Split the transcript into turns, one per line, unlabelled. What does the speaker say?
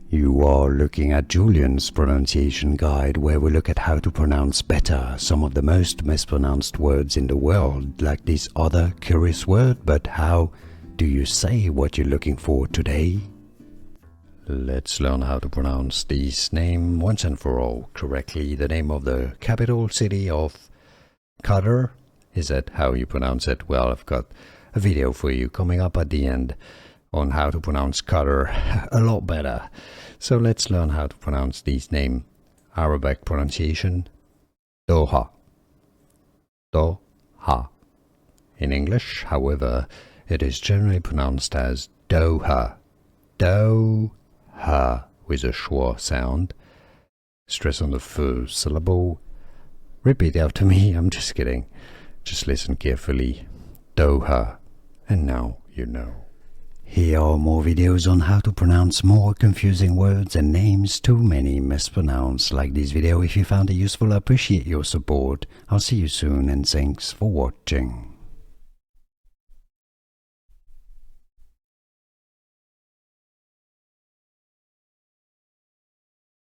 You are looking at Julian's pronunciation guide, where we look at how to pronounce better some of the most mispronounced words in the world, like this other curious word. But how do you say what you're looking for today? Let's learn how to pronounce this name once and for all correctly. The name of the capital city of Qatar. Is that how you pronounce it? Well, I've got a video for you coming up at the end on how to pronounce Qatar a lot better. So let's learn how to pronounce this name. Arabic pronunciation: Doha. Doha. In English, however, it is generally pronounced as Doha. Doha, with a schwa sound. Stress on the first syllable. Repeat after me. I'm just kidding. Just listen carefully. Doha. And now you know. Here are more videos on how to pronounce more confusing words and names too many mispronounced. Like this video if you found it useful. I appreciate your support. I'll see you soon and thanks for watching.